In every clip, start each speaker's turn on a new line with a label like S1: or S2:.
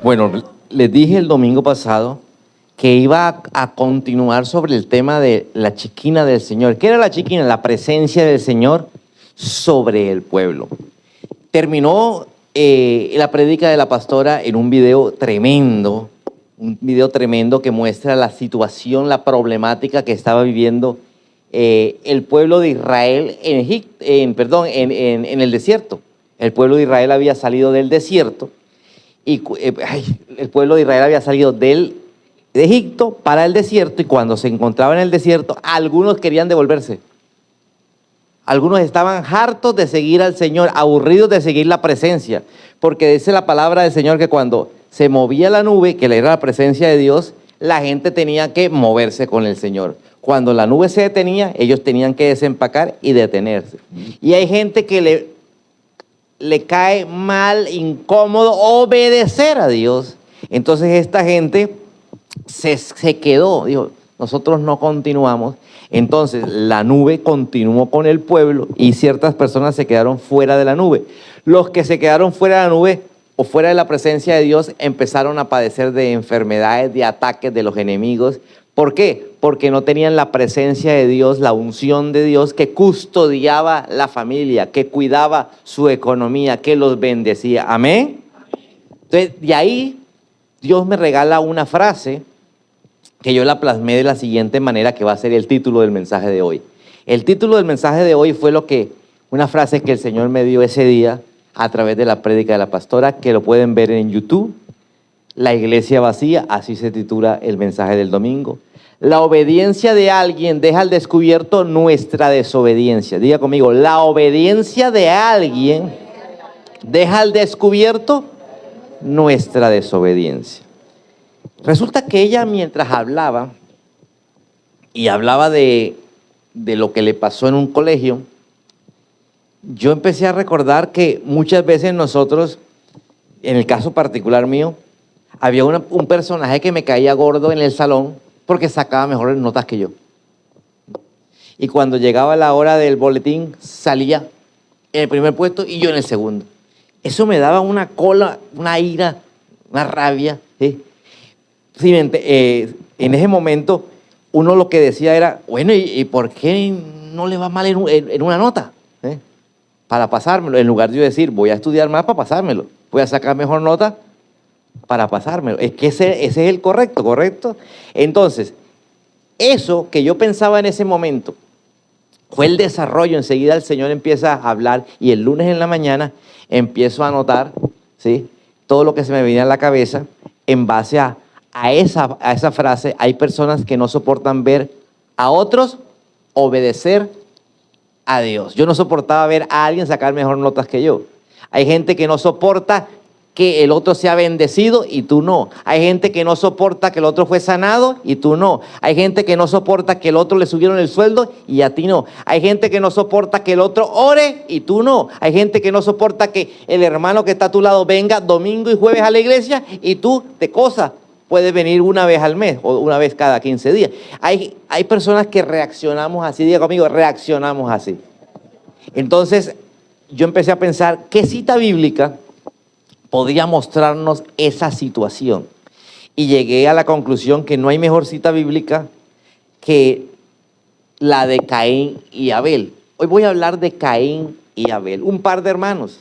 S1: Bueno, les dije el domingo pasado que iba a continuar sobre el tema de la chiquina del Señor. ¿Qué era la chiquina? La presencia del Señor sobre el pueblo. Terminó la prédica de la pastora en un video tremendo que muestra la situación, la problemática que estaba viviendo el pueblo de Israel en el desierto. El pueblo de Israel había salido del desierto y el pueblo de Israel había salido de Egipto para el desierto, y cuando se encontraba en el desierto, algunos querían devolverse. Algunos estaban hartos de seguir al Señor, aburridos de seguir la presencia, porque dice la palabra del Señor que cuando se movía la nube, que era la presencia de Dios, la gente tenía que moverse con el Señor. Cuando la nube se detenía, ellos tenían que desempacar y detenerse. Y hay gente que le cae mal, incómodo obedecer a Dios. Entonces esta gente se quedó, dijo, nosotros no continuamos. Entonces la nube continuó con el pueblo y ciertas personas se quedaron fuera de la nube. Los que se quedaron fuera de la nube o fuera de la presencia de Dios empezaron a padecer de enfermedades, de ataques de los enemigos. ¿Por qué? Porque no tenían la presencia de Dios, la unción de Dios que custodiaba la familia, que cuidaba su economía, que los bendecía. ¿Amén? Entonces, de ahí Dios me regala una frase que yo la plasmé de la siguiente manera, que va a ser el título del mensaje de hoy. El título del mensaje de hoy fue una frase que el Señor me dio ese día a través de la prédica de la pastora, que lo pueden ver en YouTube. La iglesia vacía, así se titula el mensaje del domingo. La obediencia de alguien deja al descubierto nuestra desobediencia. Diga conmigo, la obediencia de alguien deja al descubierto nuestra desobediencia. Resulta que ella, mientras hablaba, y hablaba de lo que le pasó en un colegio, yo empecé a recordar que muchas veces nosotros, en el caso particular mío, había un personaje que me caía gordo en el salón porque sacaba mejores notas que yo. Y cuando llegaba la hora del boletín, salía en el primer puesto y yo en el segundo. Eso me daba una cola, una ira, una rabia, ¿sí? Sí, en ese momento uno lo que decía era, bueno, ¿y por qué no le va mal en una nota? Para pasármelo, en lugar de yo decir, voy a estudiar más para pasármelo, voy a sacar mejor nota para pasármelo. Es que ese es el correcto. Entonces, eso que yo pensaba en ese momento fue el desarrollo. Enseguida el Señor empieza a hablar y el lunes en la mañana empiezo a anotar, ¿sí?, todo lo que se me venía a la cabeza en base a esa frase. Hay personas que no soportan ver a otros obedecer a Dios. Yo no soportaba ver a alguien sacar mejor notas que yo. Hay gente que no soporta que el otro sea bendecido y tú no. Hay gente que no soporta que el otro fue sanado y tú no. Hay gente que no soporta que el otro le subieron el sueldo y a ti no. Hay gente que no soporta que el otro ore y tú no. Hay gente que no soporta que el hermano que está a tu lado venga domingo y jueves a la iglesia y tú de cosa puedes venir una vez al mes o una vez cada 15 días. Hay personas que reaccionamos así. Diga conmigo, reaccionamos así. Entonces yo empecé a pensar, ¿qué cita bíblica podría mostrarnos esa situación? Y llegué a la conclusión que no hay mejor cita bíblica que la de Caín y Abel. Hoy voy a hablar de Caín y Abel, un par de hermanos.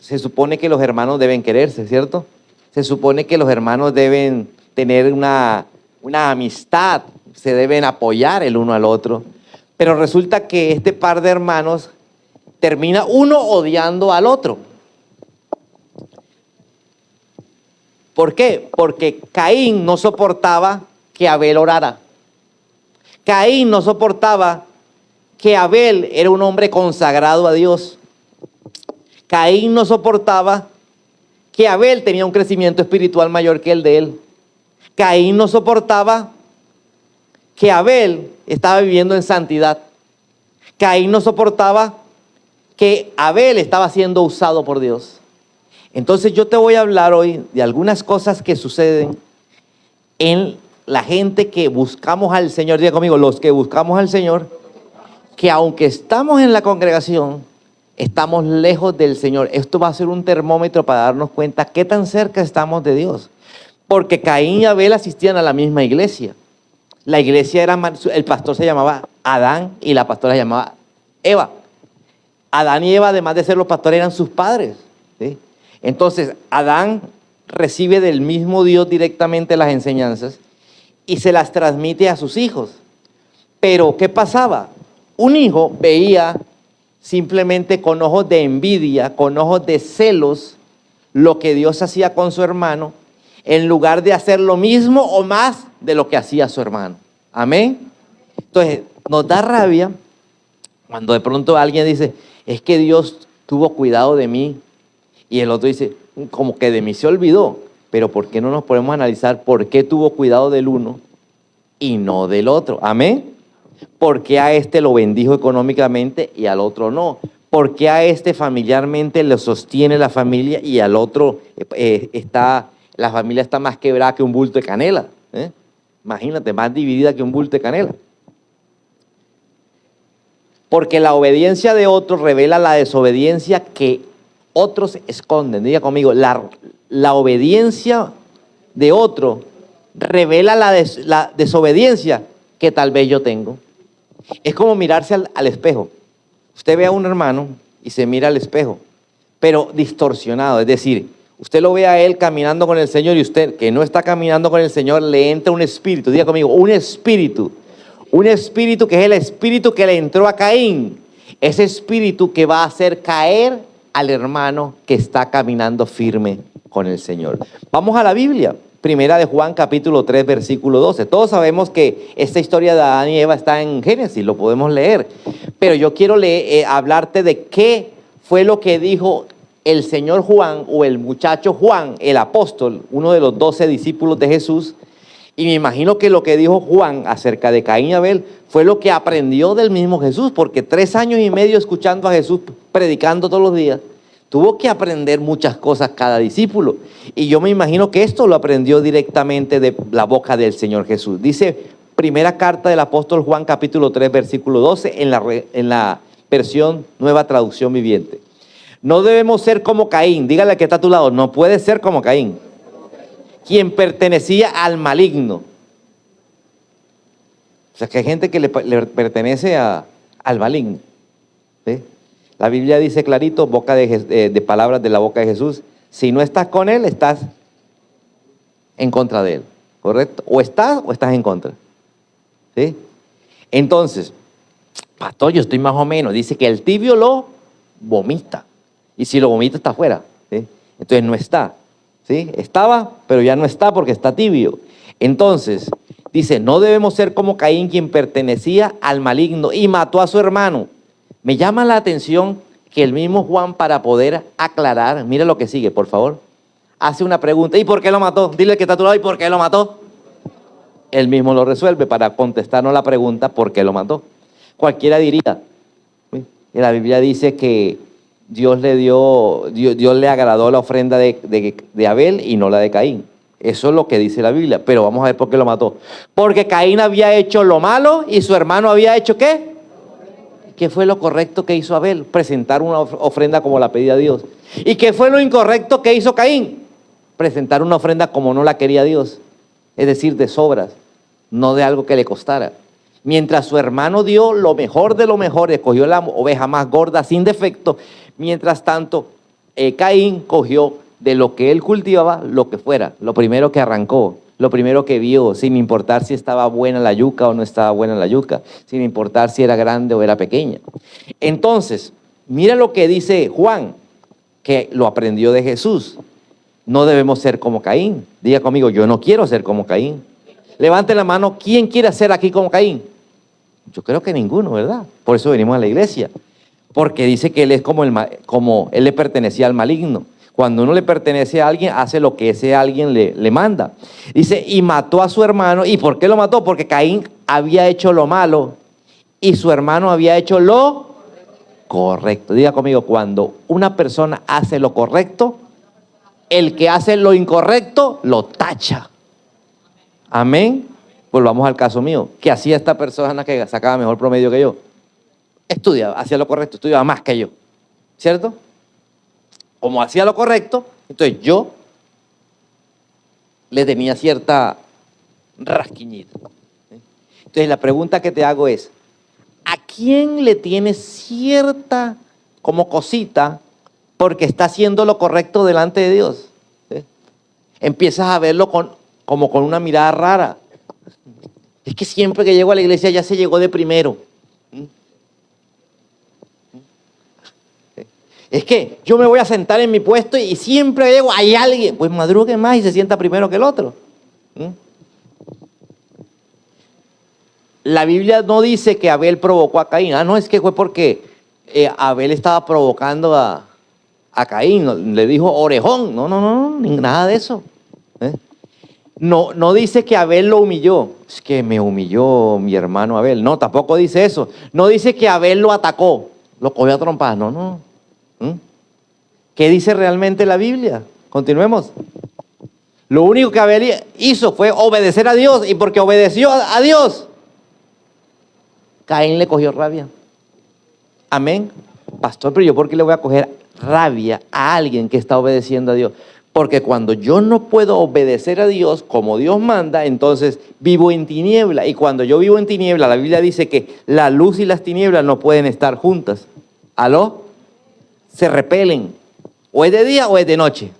S1: Se supone que los hermanos deben quererse, ¿cierto? Se supone que los hermanos deben tener una amistad, se deben apoyar el uno al otro. Pero resulta que este par de hermanos termina uno odiando al otro. ¿Por qué? Porque Caín no soportaba que Abel orara. Caín no soportaba que Abel era un hombre consagrado a Dios. Caín no soportaba que Abel tenía un crecimiento espiritual mayor que el de él. Caín no soportaba que Abel estaba viviendo en santidad. Caín no soportaba que Abel estaba siendo usado por Dios. Entonces yo te voy a hablar hoy de algunas cosas que suceden en la gente que buscamos al Señor. Diga conmigo, los que buscamos al Señor, que aunque estamos en la congregación, estamos lejos del Señor. Esto va a ser un termómetro para darnos cuenta qué tan cerca estamos de Dios. Porque Caín y Abel asistían a la misma iglesia. La iglesia era, el pastor se llamaba Adán y la pastora se llamaba Eva. Adán y Eva, además de ser los pastores, eran sus padres, ¿sí? Entonces, Adán recibe del mismo Dios directamente las enseñanzas y se las transmite a sus hijos. Pero, ¿qué pasaba? Un hijo veía simplemente con ojos de envidia, con ojos de celos, lo que Dios hacía con su hermano, en lugar de hacer lo mismo o más de lo que hacía su hermano. Amén. Entonces, nos da rabia cuando de pronto alguien dice, es que Dios tuvo cuidado de mí, y el otro dice, como que de mí se olvidó. Pero ¿por qué no nos podemos analizar por qué tuvo cuidado del uno y no del otro? Amén. ¿Por qué a este lo bendijo económicamente y al otro no? ¿Por qué a este familiarmente le sostiene la familia y al otro la familia está más quebrada que un bulto de canela? Imagínate, más dividida que un bulto de canela. Porque la obediencia de otros revela la desobediencia que otros esconden. Diga conmigo, la obediencia de otro revela la desobediencia que tal vez yo tengo. Es como mirarse al espejo. Usted ve a un hermano y se mira al espejo, pero distorsionado. Es decir, usted lo ve a él caminando con el Señor y usted que no está caminando con el Señor le entra un espíritu. Diga conmigo, un espíritu. Un espíritu que es el espíritu que le entró a Caín. Ese espíritu que va a hacer caer al hermano que está caminando firme con el Señor. Vamos a la Biblia. Primera de Juan, capítulo 3, versículo 12. Todos sabemos que esta historia de Adán y Eva está en Génesis, lo podemos leer. Pero yo quiero hablarte de qué fue lo que dijo el señor Juan o el muchacho Juan, el apóstol, uno de los 12 discípulos de Jesús. Y me imagino que lo que dijo Juan acerca de Caín y Abel fue lo que aprendió del mismo Jesús, porque 3 años y medio escuchando a Jesús predicando todos los días, tuvo que aprender muchas cosas cada discípulo. Y yo me imagino que esto lo aprendió directamente de la boca del Señor Jesús. Dice primera carta del apóstol Juan, capítulo 3, versículo 12, en la versión Nueva Traducción Viviente. No debemos ser como Caín. Dígale al que está a tu lado, no puede ser como Caín, quien pertenecía al maligno. O sea, que hay gente que le pertenece al maligno, ¿sí? La Biblia dice clarito, de palabras de la boca de Jesús, si no estás con él, estás en contra de él, ¿correcto? O estás en contra, ¿sí? Entonces, pastor, yo estoy más o menos, dice que el tibio lo vomita, y si lo vomita está afuera, ¿sí? Entonces no está, ¿sí? Estaba, pero ya no está porque está tibio. Entonces, dice, no debemos ser como Caín, quien pertenecía al maligno y mató a su hermano. Me llama la atención que el mismo Juan, para poder aclarar, mire lo que sigue, por favor, hace una pregunta. ¿Y por qué lo mató? Dile que está a tu lado, ¿y por qué lo mató? Él mismo lo resuelve para contestarnos la pregunta, ¿por qué lo mató? Cualquiera diría, ¿sí? La Biblia dice que Dios le agradó la ofrenda de Abel y no la de Caín. Eso es lo que dice la Biblia, pero vamos a ver por qué lo mató. Porque Caín había hecho lo malo y su hermano había hecho ¿qué? ¿Qué fue lo correcto que hizo Abel? Presentar una ofrenda como la pedía Dios. ¿Y qué fue lo incorrecto que hizo Caín? Presentar una ofrenda como no la quería Dios. Es decir, de sobras, no de algo que le costara. Mientras su hermano dio lo mejor de lo mejor, escogió la oveja más gorda sin defecto, mientras tanto Caín cogió de lo que él cultivaba, lo que fuera, lo primero que arrancó, lo primero que vio, sin importar si estaba buena la yuca o no estaba buena la yuca, sin importar si era grande o era pequeña. Entonces, mira lo que dice Juan, que lo aprendió de Jesús. No debemos ser como Caín. Diga conmigo, yo no quiero ser como Caín. Levante la mano, ¿quién quiere ser aquí como Caín? Yo creo que ninguno, ¿verdad? Por eso venimos a la iglesia. Porque dice que él es como él le pertenecía al maligno. Cuando uno le pertenece a alguien, hace lo que ese alguien le manda. Dice, y mató a su hermano. ¿Y por qué lo mató? Porque Caín había hecho lo malo y su hermano había hecho lo correcto. Diga conmigo, cuando una persona hace lo correcto, el que hace lo incorrecto lo tacha. Amén. Volvamos al caso mío. ¿Qué hacía esta persona que sacaba mejor promedio que yo? Estudiaba, hacía lo correcto, estudiaba más que yo. ¿cierto? Como hacía lo correcto, entonces yo le tenía cierta rasquiñita. Entonces la pregunta que te hago es, ¿a quién le tienes cierta como cosita porque está haciendo lo correcto delante de Dios? ¿Sí? Empiezas a verlo como con una mirada rara. Es que siempre que llego a la iglesia ya se llegó de primero. Es que yo me voy a sentar en mi puesto y siempre llego, hay alguien, pues madrugue más y se sienta primero que el otro. La Biblia no dice que Abel provocó a Caín. No, es que fue porque Abel estaba provocando a Caín. Le dijo orejón. No, nada de eso. No dice que Abel lo humilló. Es que me humilló mi hermano Abel. No, tampoco dice eso. No dice que Abel lo atacó, lo cogió a trompadas. No. ¿Qué dice realmente la Biblia? Continuemos. Lo único que Abel hizo fue obedecer a Dios. Y porque obedeció a Dios, Caín le cogió rabia. Amén. Pastor, pero yo ¿por qué le voy a coger rabia a alguien que está obedeciendo a Dios? Porque cuando yo no puedo obedecer a Dios como Dios manda, entonces vivo en tiniebla. Y cuando yo vivo en tiniebla, la Biblia dice que la luz y las tinieblas no pueden estar juntas. ¿Aló? Se repelen. O es de día o es de noche.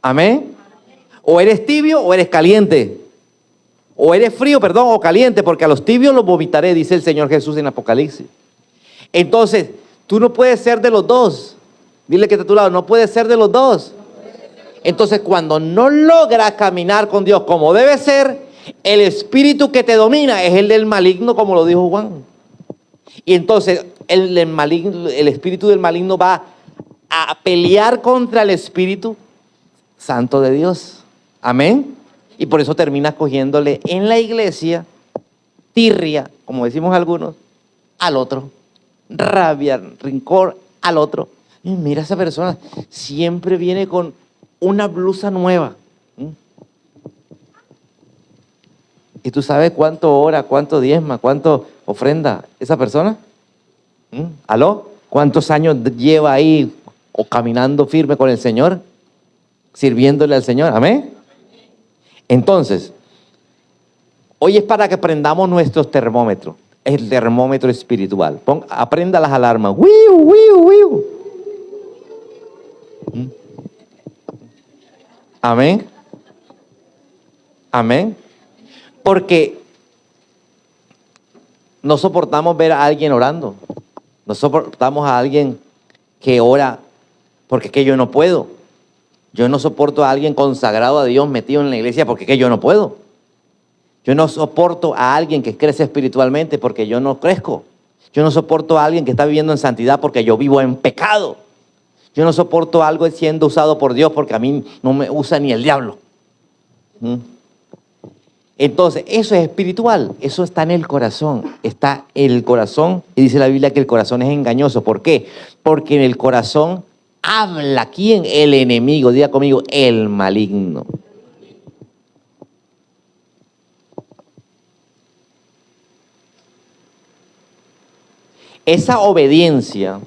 S1: Amén. O eres tibio o eres caliente. O eres frío, perdón, o caliente, porque a los tibios los vomitaré, dice el Señor Jesús en Apocalipsis. Entonces, tú no puedes ser de los dos. Dile que está a tu lado, no puedes ser de los dos. Entonces, cuando no logras caminar con Dios como debe ser, el espíritu que te domina es el del maligno, como lo dijo Juan. Y entonces, el espíritu del maligno va a pelear contra el Espíritu Santo de Dios. Amén. Y por eso terminas cogiéndole en la iglesia tirria, como decimos algunos, al otro. Rabia, rencor al otro. Y mira, esa persona siempre viene con una blusa nueva. ¿Y tú sabes cuánto ora, cuánto diezma, cuánto ofrenda esa persona? ¿Aló? ¿Cuántos años lleva ahí o caminando firme con el Señor? Sirviéndole al Señor. Amén. Entonces, hoy es para que prendamos nuestros termómetros. El termómetro espiritual. Aprenda las alarmas. ¡Wiu, wiu, wiu! Amén. Amén. Porque no soportamos ver a alguien orando. No soportamos a alguien que ora porque es que yo no puedo. Yo no soporto a alguien consagrado a Dios metido en la iglesia porque es que yo no puedo. Yo no soporto a alguien que crece espiritualmente porque yo no crezco. Yo no soporto a alguien que está viviendo en santidad porque yo vivo en pecado. Yo no soporto a algo siendo usado por Dios porque a mí no me usa ni el diablo. Entonces, eso es espiritual. Eso está en el corazón. Está en el corazón. Y dice la Biblia que el corazón es engañoso. ¿Por qué? Porque en el corazón habla ¿quién? El enemigo. Diga conmigo, el maligno. Esa obediencia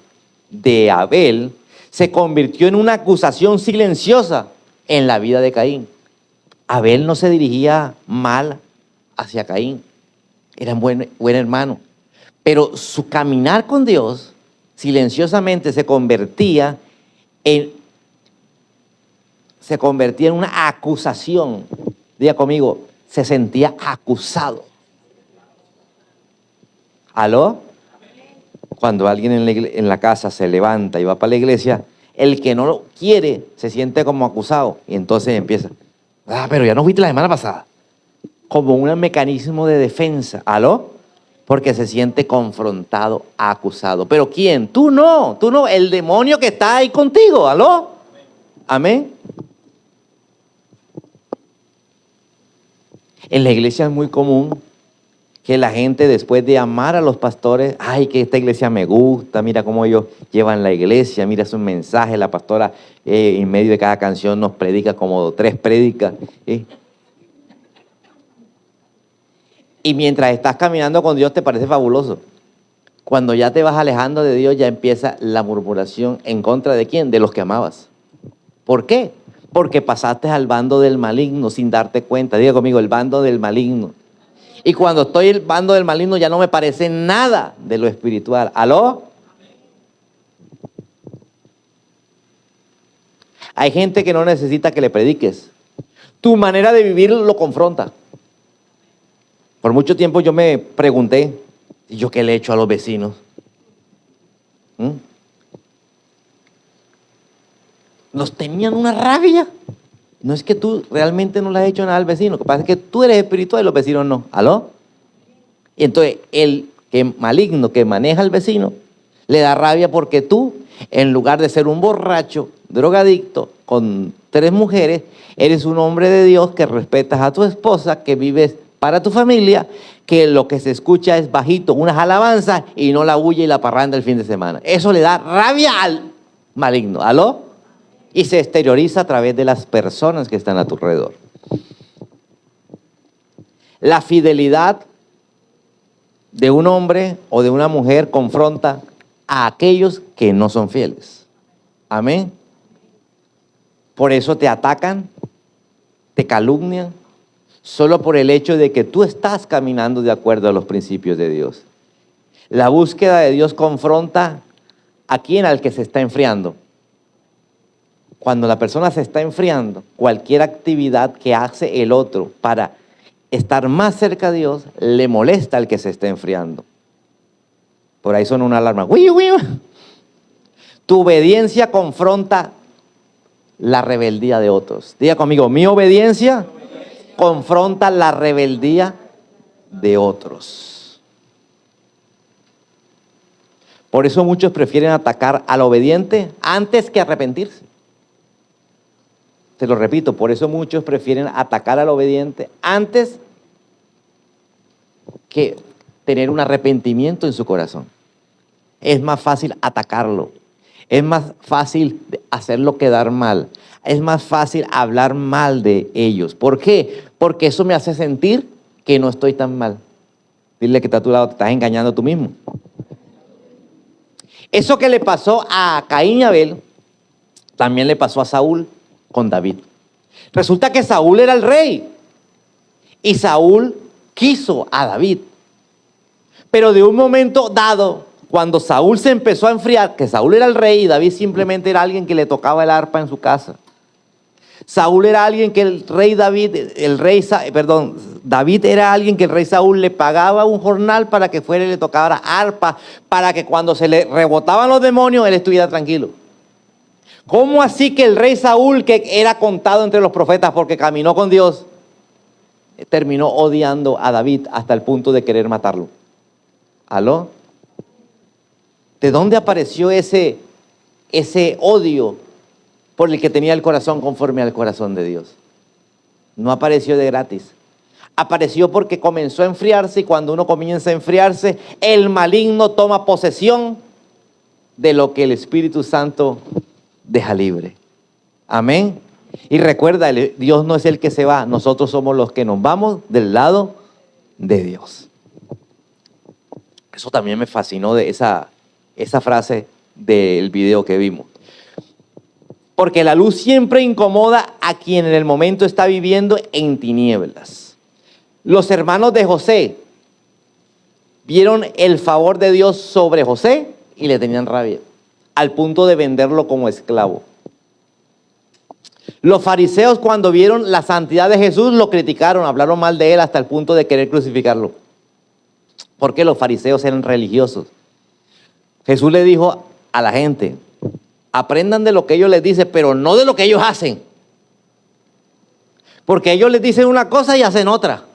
S1: de Abel se convirtió en una acusación silenciosa en la vida de Caín. Abel no se dirigía mal hacia Caín. Era un buen hermano. Pero su caminar con Dios silenciosamente se convertía en una acusación. Diga conmigo, se sentía acusado. ¿Aló? Cuando alguien en la casa se levanta y va para la iglesia, el que no lo quiere se siente como acusado. Y entonces empieza, pero ya no fuiste la semana pasada. Como un mecanismo de defensa. ¿Aló? Porque se siente confrontado, acusado. ¿Pero quién? Tú no, el demonio que está ahí contigo. ¿Aló? Amén. En la iglesia es muy común que la gente después de amar a los pastores, ay, que esta iglesia me gusta, mira cómo ellos llevan la iglesia, mira su mensaje, la pastora en medio de cada canción nos predica como 3 prédicas. Y mientras estás caminando con Dios te parece fabuloso. Cuando ya te vas alejando de Dios, ya empieza la murmuración en contra de ¿quién? De los que amabas. ¿Por qué? Porque pasaste al bando del maligno sin darte cuenta. Diga conmigo, el bando del maligno. Y cuando estoy en el bando del maligno ya no me parece nada de lo espiritual. ¿Aló? Hay gente que no necesita que le prediques. Tu manera de vivir lo confronta. Por mucho tiempo yo me pregunté, ¿y yo qué le he hecho a los vecinos? Nos tenían una rabia. No es que tú realmente no le has hecho nada al vecino, lo que pasa es que tú eres espiritual y los vecinos no. ¿Aló? Y entonces el que maligno que maneja al vecino le da rabia porque tú, en lugar de ser un borracho, drogadicto, con 3 mujeres, eres un hombre de Dios que respetas a tu esposa, que vives para tu familia, que lo que se escucha es bajito, unas alabanzas y no la bulla y la parranda el fin de semana. Eso le da rabia al maligno. ¿Aló? Y se exterioriza a través de las personas que están a tu alrededor. La fidelidad de un hombre o de una mujer confronta a aquellos que no son fieles. Amén. Por eso te atacan, te calumnian, solo por el hecho de que tú estás caminando de acuerdo a los principios de Dios. La búsqueda de Dios confronta a quien, al que se está enfriando. Cuando la persona se está enfriando, cualquier actividad que hace el otro para estar más cerca de Dios, le molesta al que se está enfriando. Por ahí suena una alarma. ¡Uy, uy! Tu obediencia confronta la rebeldía de otros. Diga conmigo, mi obediencia confronta la rebeldía de otros. Por eso muchos prefieren atacar al obediente antes que arrepentirse. Te lo repito, por eso muchos prefieren atacar al obediente antes que tener un arrepentimiento en su corazón. Es más fácil atacarlo, es más fácil hacerlo quedar mal, es más fácil hablar mal de ellos. ¿Por qué? Porque eso me hace sentir que no estoy tan mal. Dile que está a tu lado, te estás engañando tú mismo. Eso que le pasó a Caín y Abel, también le pasó a Saúl con David. Resulta que Saúl era el rey y Saúl quiso a David. Pero de un momento dado, cuando Saúl se empezó a enfriar, que Saúl era el rey y David simplemente era alguien que le tocaba el arpa en su casa. Saúl era alguien que David era alguien que el rey Saúl le pagaba un jornal para que fuera y le tocara arpa, para que cuando se le rebotaban los demonios, él estuviera tranquilo. ¿Cómo así que el rey Saúl, que era contado entre los profetas porque caminó con Dios, terminó odiando a David hasta el punto de querer matarlo? ¿Aló? ¿De dónde apareció ese odio por el que tenía el corazón conforme al corazón de Dios? No apareció de gratis. Apareció porque comenzó a enfriarse, y cuando uno comienza a enfriarse, el maligno toma posesión de lo que el Espíritu Santo deja libre. Amén. Y recuerda, Dios no es el que se va, nosotros somos los que nos vamos del lado de Dios. Eso también me fascinó de esa frase del video que vimos. Porque la luz siempre incomoda a quien en el momento está viviendo en tinieblas. Los hermanos de José vieron el favor de Dios sobre José y le tenían rabia, al punto de venderlo como esclavo. Los fariseos, cuando vieron la santidad de Jesús, lo criticaron, hablaron mal de él hasta el punto de querer crucificarlo. Porque los fariseos eran religiosos. Jesús le dijo a la gente, aprendan de lo que ellos les dicen, pero no de lo que ellos hacen. Porque ellos les dicen una cosa y hacen otra.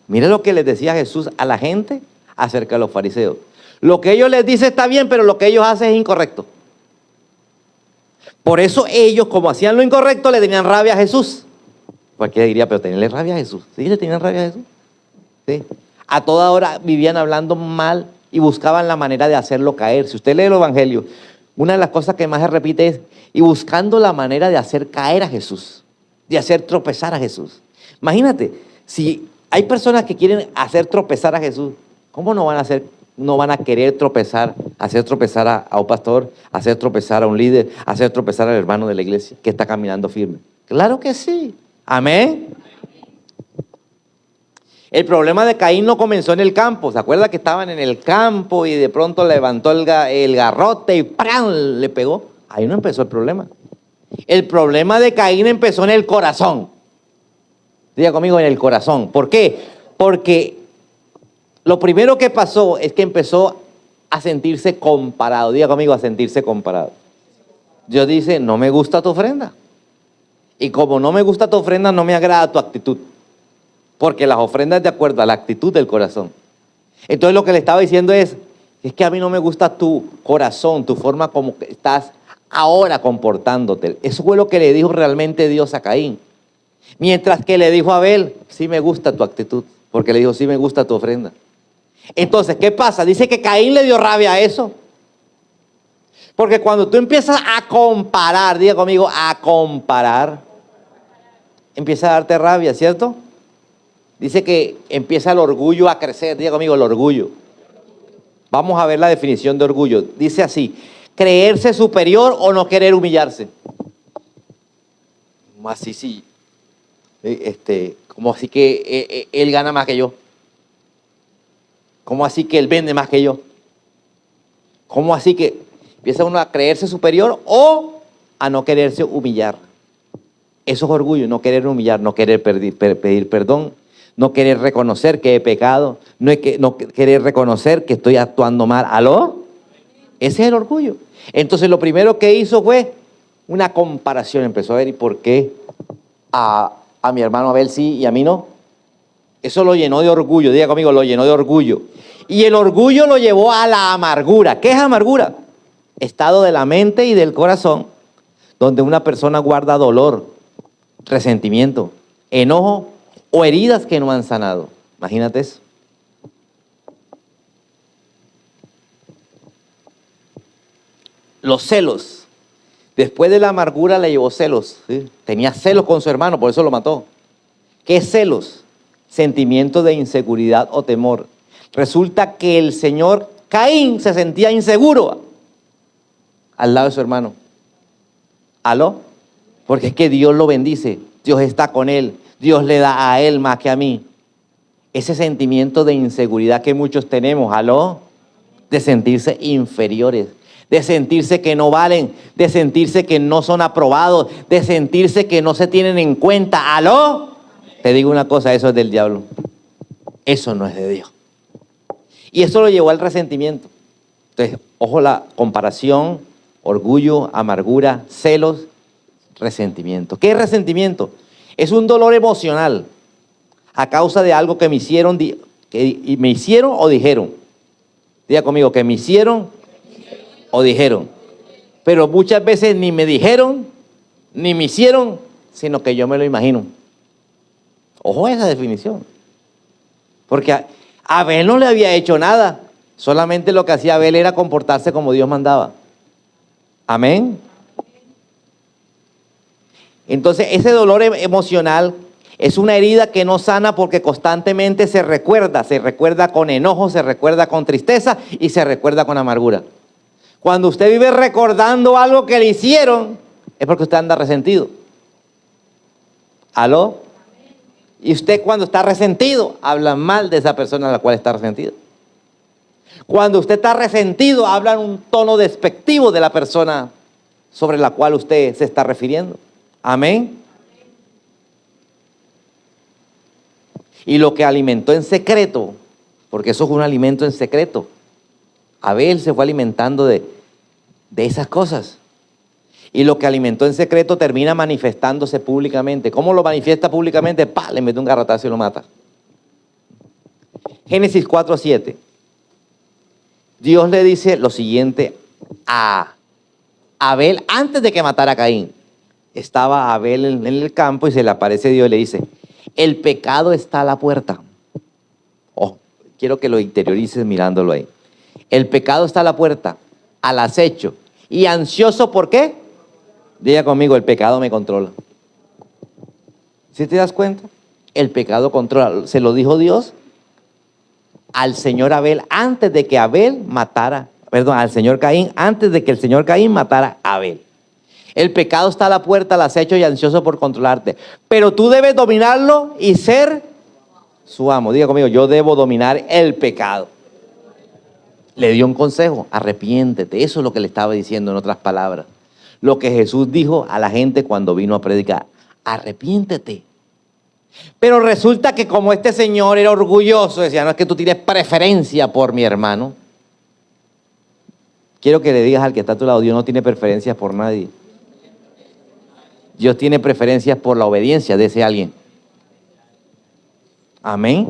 S1: Mire lo que les decía Jesús a la gente acerca de los fariseos. Lo que ellos les dicen está bien, pero lo que ellos hacen es incorrecto. Por eso ellos, como hacían lo incorrecto, le tenían rabia a Jesús. Cualquiera diría, pero tenerle rabia a Jesús. ¿Sí le tenían rabia a Jesús? Sí. A toda hora vivían hablando mal y buscaban la manera de hacerlo caer. Si usted lee el Evangelio, una de las cosas que más se repite es, y buscando la manera de hacer caer a Jesús, de hacer tropezar a Jesús. Imagínate, si hay personas que quieren hacer tropezar a Jesús, ¿Cómo no van a querer tropezar, hacer tropezar a un pastor, hacer tropezar a un líder, hacer tropezar al hermano de la iglesia que está caminando firme? Claro que sí. Amén. El problema de Caín no comenzó en el campo. ¿Se acuerda que estaban en el campo y de pronto levantó el garrote y ¡pran! Le pegó? Ahí no empezó el problema. El problema de Caín empezó en el corazón. Diga conmigo, en el corazón. ¿Por qué? Porque lo primero que pasó es que empezó a sentirse comparado. Diga conmigo, a sentirse comparado. Dios dice, no me gusta tu ofrenda. Y como no me gusta tu ofrenda, no me agrada tu actitud. Porque las ofrendas de acuerdo a la actitud del corazón. Entonces lo que le estaba diciendo es que a mí no me gusta tu corazón, tu forma como que estás ahora comportándote. Eso fue lo que le dijo realmente Dios a Caín. Mientras que le dijo a Abel, sí me gusta tu actitud. Porque le dijo, sí me gusta tu ofrenda. Entonces, ¿qué pasa? Dice que Caín le dio rabia a eso. Porque cuando tú empiezas a comparar, diga conmigo, a comparar, empieza a darte rabia, ¿cierto? Dice que empieza el orgullo a crecer. Diga conmigo, el orgullo. Vamos a ver la definición de orgullo. Dice así, creerse superior o no querer humillarse. ¿Cómo así sí? ¿Cómo así que él gana más que yo? ¿Cómo así que él vende más que yo? ¿Cómo así que empieza uno a creerse superior o a no quererse humillar? Eso es orgullo, no querer humillar, no querer pedir perdón. No querer reconocer que he pecado, no querer reconocer que estoy actuando mal. ¿Aló? Ese es el orgullo. Entonces lo primero que hizo fue una comparación. Empezó a ver, ¿y por qué a mi hermano Abel sí y a mí no? Eso lo llenó de orgullo. Diga conmigo, lo llenó de orgullo. Y el orgullo lo llevó a la amargura. ¿Qué es amargura? Estado de la mente y del corazón, donde una persona guarda dolor, resentimiento, enojo, o heridas que no han sanado. Imagínate eso. Los celos. Después de la amargura le llevó celos. ¿Sí? Tenía celos con su hermano, por eso lo mató. ¿Qué es celos? Sentimiento de inseguridad o temor. Resulta que el señor Caín se sentía inseguro al lado de su hermano. ¿Aló? Porque es que Dios lo bendice. Dios está con él. Dios le da a él más que a mí. Ese sentimiento de inseguridad que muchos tenemos, ¿aló? De sentirse inferiores, de sentirse que no valen, de sentirse que no son aprobados, de sentirse que no se tienen en cuenta, ¿aló? Te digo una cosa, eso es del diablo. Eso no es de Dios. Y eso lo llevó al resentimiento. Entonces, ojo la comparación, orgullo, amargura, celos, resentimiento. ¿Qué es resentimiento? Es un dolor emocional a causa de algo que me hicieron, o dijeron. Diga conmigo, que me hicieron o dijeron. Pero muchas veces ni me dijeron, ni me hicieron, sino que yo me lo imagino. Ojo a esa definición. Porque a Abel no le había hecho nada. Solamente lo que hacía Abel era comportarse como Dios mandaba. Amén. Entonces, ese dolor emocional es una herida que no sana porque constantemente se recuerda con enojo, se recuerda con tristeza y se recuerda con amargura. Cuando usted vive recordando algo que le hicieron, es porque usted anda resentido. ¿Aló? Y usted cuando está resentido, habla mal de esa persona a la cual está resentido. Cuando usted está resentido, habla en un tono despectivo de la persona sobre la cual usted se está refiriendo. Amén. Y lo que alimentó en secreto, porque eso es un alimento en secreto. Abel se fue alimentando de esas cosas. Y lo que alimentó en secreto termina manifestándose públicamente. ¿Cómo lo manifiesta públicamente? ¡Pah! Le mete un garrotazo y lo mata. Génesis 4:7. Dios le dice lo siguiente a Abel antes de que matara a Caín. Estaba Abel en el campo y se le aparece Dios y le dice, el pecado está a la puerta. Oh, quiero que lo interiorices mirándolo ahí. El pecado está a la puerta, al acecho. ¿Y ansioso por qué? Diga conmigo, el pecado me controla. ¿Sí te das cuenta? El pecado controla. ¿Se lo dijo Dios? al señor Abel antes de que Abel matara, perdón, al señor Caín antes de que el señor Caín matara a Abel. El pecado está a la puerta, al acecho y ansioso por controlarte. Pero tú debes dominarlo y ser su amo. Diga conmigo, yo debo dominar el pecado. Le dio un consejo, arrepiéntete. Eso es lo que le estaba diciendo en otras palabras. Lo que Jesús dijo a la gente cuando vino a predicar. Arrepiéntete. Pero resulta que como este señor era orgulloso, decía, no es que tú tienes preferencia por mi hermano. Quiero que le digas al que está a tu lado, Dios no tiene preferencias por nadie. Dios tiene preferencias por la obediencia de ese alguien. Amén.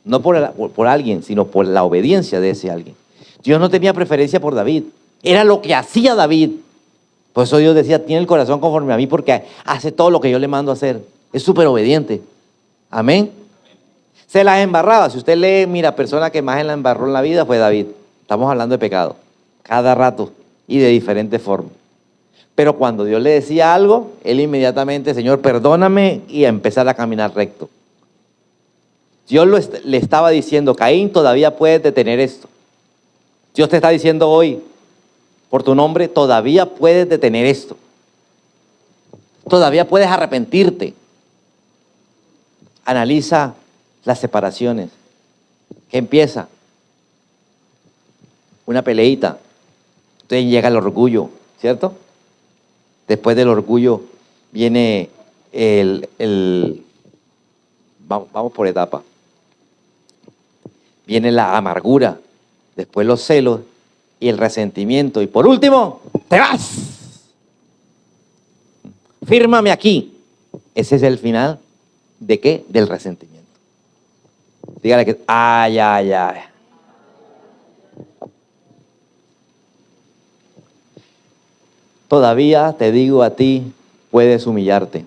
S1: No por alguien, sino por la obediencia de ese alguien. Dios no tenía preferencia por David. Era lo que hacía David. Por eso Dios decía, tiene el corazón conforme a mí porque hace todo lo que yo le mando a hacer. Es súper obediente. Amén. Se las embarraba. Si usted lee, mira, persona que más la embarró en la vida fue David. Estamos hablando de pecado. Cada rato y de diferentes formas. Pero cuando Dios le decía algo, él inmediatamente, Señor, perdóname, y a empezar a caminar recto. Dios le estaba diciendo, Caín, todavía puedes detener esto. Dios te está diciendo hoy, por tu nombre, todavía puedes detener esto. Todavía puedes arrepentirte. Analiza las separaciones. ¿Qué empieza? Una peleita. Entonces llega el orgullo, ¿cierto? Después del orgullo viene vamos por etapa. Viene la amargura, después los celos y el resentimiento. Y por último, te vas. Fírmame aquí. Ese es el final ¿de qué? Del resentimiento. Dígale que, ay. Todavía te digo a ti, puedes humillarte.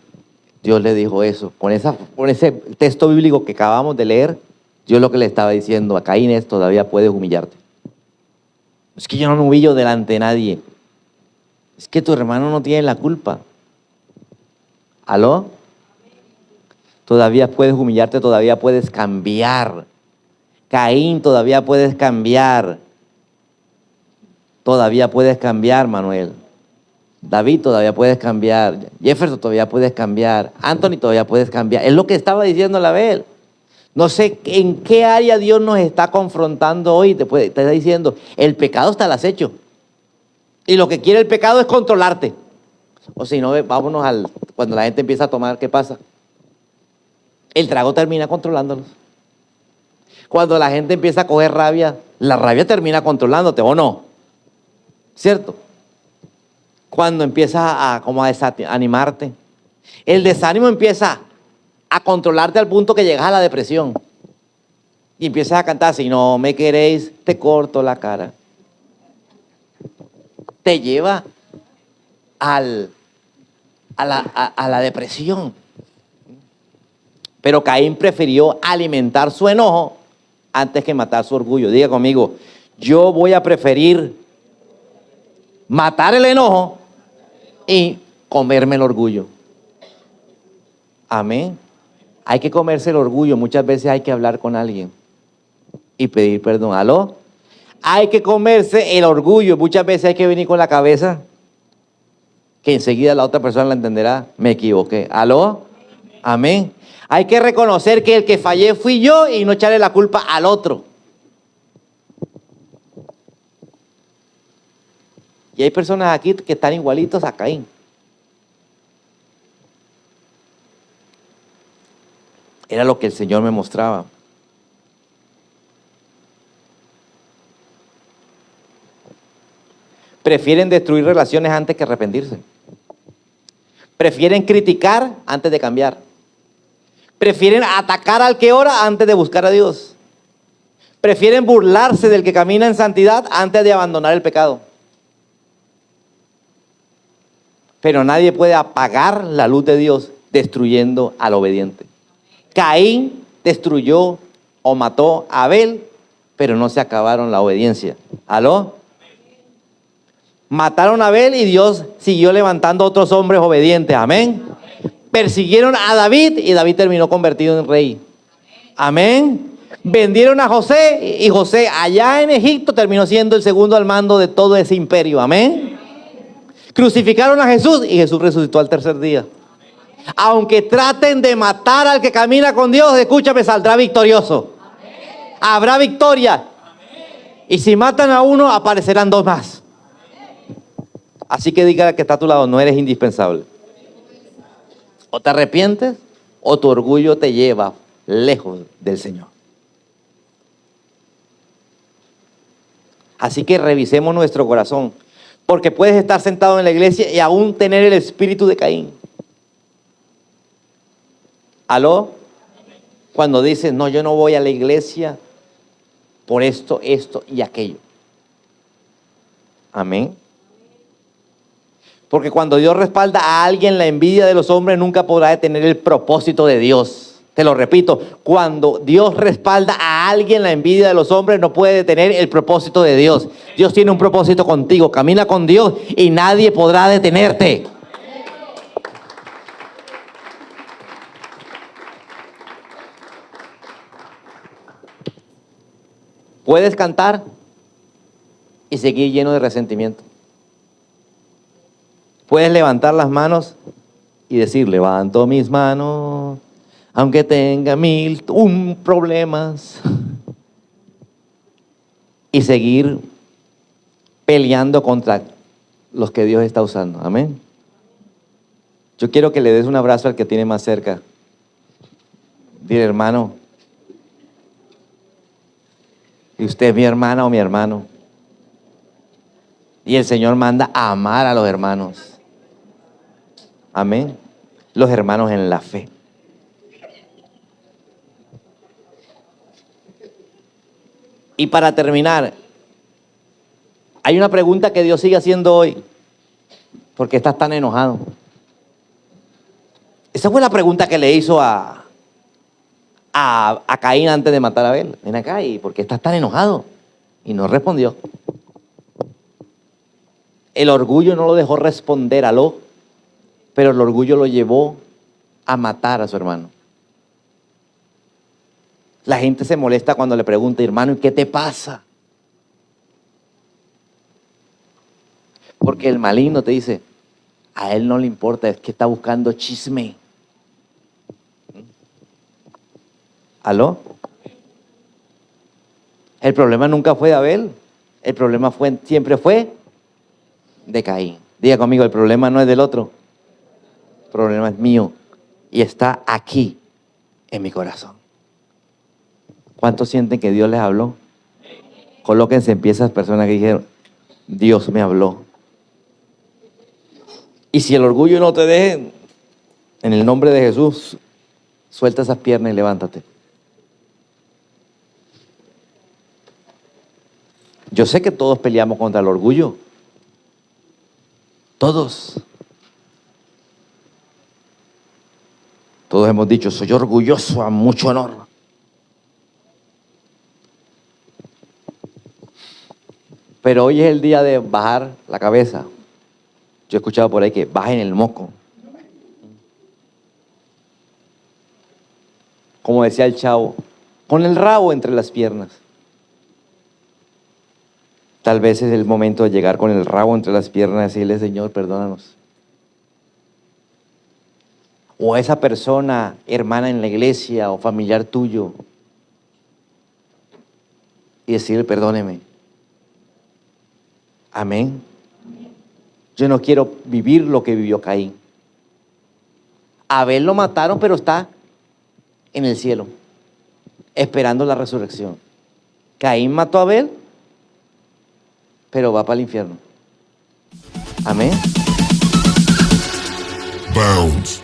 S1: Dios le dijo eso. Con ese texto bíblico que acabamos de leer, Dios lo que le estaba diciendo a Caín es, todavía puedes humillarte. Es que yo no me humillo delante de nadie. Es que tu hermano no tiene la culpa. ¿Aló? Todavía puedes humillarte, todavía puedes cambiar. Caín, todavía puedes cambiar. Todavía puedes cambiar, Manuel. David, todavía puedes cambiar. Jefferson, todavía puedes cambiar. Anthony, todavía puedes cambiar. Es lo que estaba diciendo la Abel. No sé en qué área Dios nos está confrontando hoy. Te está diciendo, el pecado está al acecho. Y lo que quiere el pecado es controlarte. O si no, vámonos cuando la gente empieza a tomar, ¿qué pasa? El trago termina controlándolos. Cuando la gente empieza a coger rabia, la rabia termina controlándote, ¿o no? ¿Cierto? Cuando empiezas a desanimarte, el desánimo empieza a controlarte al punto que llegas a la depresión. Y empiezas a cantar, si no me queréis, te corto la cara. Te lleva a la depresión. Pero Caín prefirió alimentar su enojo antes que matar su orgullo. Diga conmigo, yo voy a preferir matar el enojo y comerme el orgullo. Amén. Hay que comerse el orgullo. Muchas veces hay que hablar con alguien y pedir perdón. ¿Aló? Hay que comerse el orgullo. Muchas veces hay que venir con la cabeza que enseguida la otra persona la entenderá. Me equivoqué. ¿Aló? Amén. Hay que reconocer que el que fallé fui yo y no echarle la culpa al otro. Y hay personas aquí que están igualitos a Caín. Era lo que el Señor me mostraba. Prefieren destruir relaciones antes que arrepentirse. Prefieren criticar antes de cambiar. Prefieren atacar al que ora antes de buscar a Dios. Prefieren burlarse del que camina en santidad antes de abandonar el pecado. Pero nadie puede apagar la luz de Dios destruyendo al obediente. Caín destruyó o mató a Abel, pero no se acabaron la obediencia. ¿Aló? Mataron a Abel y Dios siguió levantando otros hombres obedientes. Amén. Persiguieron a David y David terminó convertido en rey. Amén. Vendieron a José y José allá en Egipto terminó siendo el segundo al mando de todo ese imperio. Amén. Crucificaron a Jesús y Jesús resucitó al tercer día. Aunque traten de matar al que camina con Dios, escúchame, saldrá victorioso. Habrá victoria. Y si matan a uno, aparecerán dos más. Así que diga que está a tu lado, no eres indispensable. O te arrepientes o tu orgullo te lleva lejos del Señor. Así que revisemos nuestro corazón, porque puedes estar sentado en la iglesia y aún tener el espíritu de Caín. ¿Aló? Cuando dices, no, yo no voy a la iglesia por esto, esto y aquello. Amén. Porque cuando Dios respalda a alguien, la envidia de los hombres nunca podrá detener el propósito de Dios. Te lo repito, cuando Dios respalda a alguien, la envidia de los hombres no puede detener el propósito de Dios. Dios tiene un propósito contigo, camina con Dios y nadie podrá detenerte. Puedes cantar y seguir lleno de resentimiento. Puedes levantar las manos y decir, levanto mis manos, aunque tenga 1001 problemas. Y seguir peleando contra los que Dios está usando. Amén. Yo quiero que le des un abrazo al que tiene más cerca. Dile, hermano, y usted es mi hermana o mi hermano. Y el Señor manda a amar a los hermanos. Amén. Los hermanos en la fe. Y para terminar, hay una pregunta que Dios sigue haciendo hoy. ¿Por qué estás tan enojado? Esa fue la pregunta que le hizo a Caín antes de matar a Abel. Ven acá, ¿y por qué estás tan enojado? Y no respondió. El orgullo no lo dejó responder, aló, pero el orgullo lo llevó a matar a su hermano. La gente se molesta cuando le pregunta, hermano, ¿y qué te pasa? Porque el maligno te dice, a él no le importa, es que está buscando chisme. ¿Aló? El problema nunca fue de Abel, el problema siempre fue de Caín. Diga conmigo, el problema no es del otro, el problema es mío y está aquí en mi corazón. ¿Cuántos sienten que Dios les habló? Colóquense en pie esas personas que dijeron, Dios me habló. Y si el orgullo no te deje, en el nombre de Jesús, suelta esas piernas y levántate. Yo sé que todos peleamos contra el orgullo. Todos. Todos hemos dicho, soy orgulloso a mucho honor. Pero hoy es el día de bajar la cabeza. Yo he escuchado por ahí que bajen el moco. Como decía el chavo, con el rabo entre las piernas. Tal vez es el momento de llegar con el rabo entre las piernas y decirle, Señor, perdónanos. O a esa persona, hermana en la iglesia o familiar tuyo, y decirle, perdóneme. Amén. Yo no quiero vivir lo que vivió Caín. A Abel lo mataron, pero está en el cielo, esperando la resurrección. Caín mató a Abel, pero va para el infierno. Amén.
S2: Bounds.